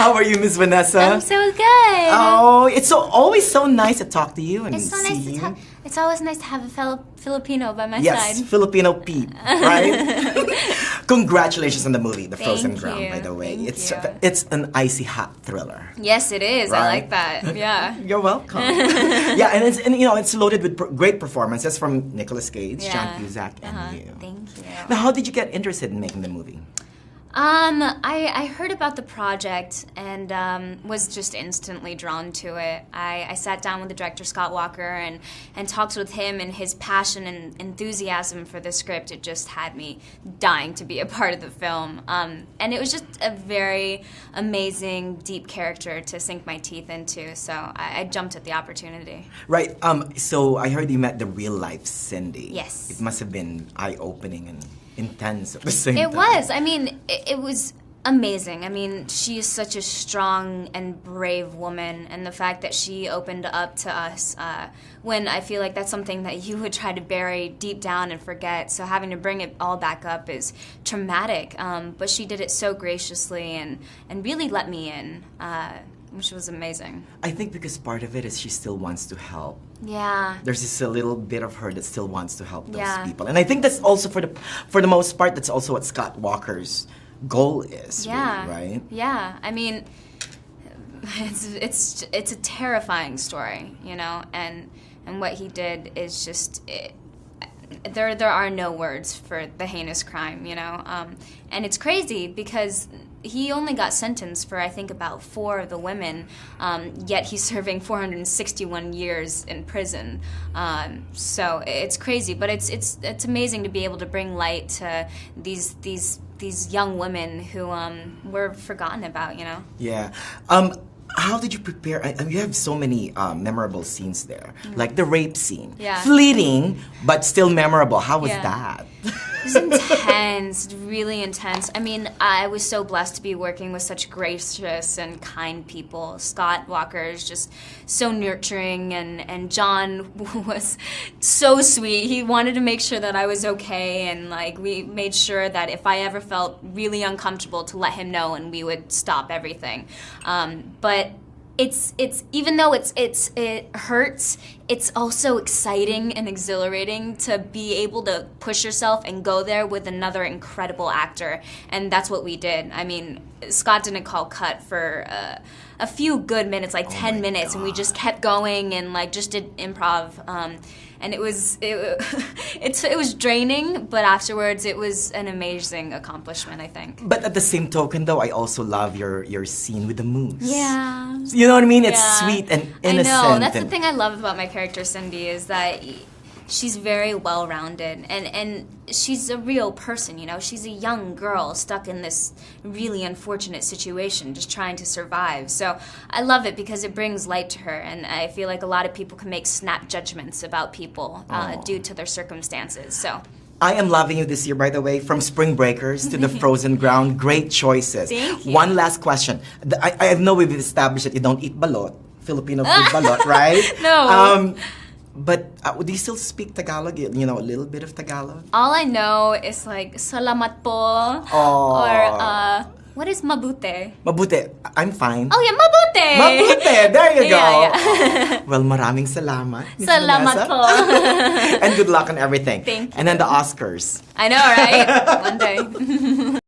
How are you, Miss Vanessa? I'm so good. Oh, it's always so nice to talk to you and It's so see nice to you. talk. It's always nice to have a fellow Filipino by my Yes, side. Filipino Pete, right? Congratulations on the movie, The Frozen Thank Ground, you, by the way. thank It's you. it's an icy hot thriller. Yes, it is. I Right? like that. Yeah. You're welcome. Yeah, and it's loaded with great performances from Nicolas Cage, John Yeah. Cusack, and you. Thank you. Now, how did you get interested in making the movie? I heard about the project and was just instantly drawn to it. I sat down with the director Scott Walker and talked with him, and his passion and enthusiasm for the script, it just had me dying to be a part of the film. And it was just a very amazing, deep character to sink my teeth into, so I jumped at the opportunity. Right. So I heard you met the real life Cindy. Yes. It must have been eye-opening and intense at the same It time. was. I mean, it was amazing. I mean, she is such a strong and brave woman, and the fact that she opened up to us when I feel like that's something that you would try to bury deep down and forget. So having to bring it all back up is traumatic. But she did it so graciously and really let me in, which was amazing. I think because part of it is she still wants to help. Yeah. There's just a little bit of her that still wants to help those Yeah. people, and I think that's also for the most part, that's also what Scott Walker's goal is. Yeah. Really, right? Yeah. I mean, it's a terrifying story, you know, and what he did is just there are no words for the heinous crime, you know, and it's crazy because he only got sentenced for I think about 4 of the women, yet he's serving 461 years in prison. So it's crazy, but it's amazing to be able to bring light to these young women who were forgotten about, you know. Yeah. How did you prepare? You have so many memorable scenes there, like the rape scene. Yeah. Fleeting, but still memorable. How was Yeah. that? It was intense, really intense. I mean, I was so blessed to be working with such gracious and kind people. Scott Walker is just so nurturing, and John was so sweet. He wanted to make sure that I was okay, and like we made sure that if I ever felt really uncomfortable to let him know, and we would stop everything. But it's even though it hurts, it's also exciting and exhilarating to be able to push yourself and go there with another incredible actor, and that's what we did. I mean, Scott didn't call cut for a few good minutes, like 10 minutes, and we just kept going and like just did improv. And it was draining, but afterwards it was an amazing accomplishment, I think. But at the same token, though, I also love your scene with the moose. Yeah. You know what I mean? It's Yeah. sweet and innocent. I know. That's the and- thing I love about my character Cindy is that she's very well-rounded and she's a real person, you know. She's a young girl stuck in this really unfortunate situation, just trying to survive. So I love it because it brings light to her, and I feel like a lot of people can make snap judgments about people due to their circumstances. So I am loving you this year, by the way, from Spring Breakers to the Frozen Ground. Great choices. Thank you. One last question. I know we've established that you don't eat balot, Filipino food balot, right? No. But do you still speak Tagalog? You know, a little bit of Tagalog? all I know is like salamat po, Oh. or what is mabuti? Mabuti. I'm fine. Oh yeah, mabuti. Mabuti! There you go. Yeah. Well, maraming salamat, Miss Salamat Vanessa. po. And good luck on everything. Thank you. And then the Oscars. I know, right? One day.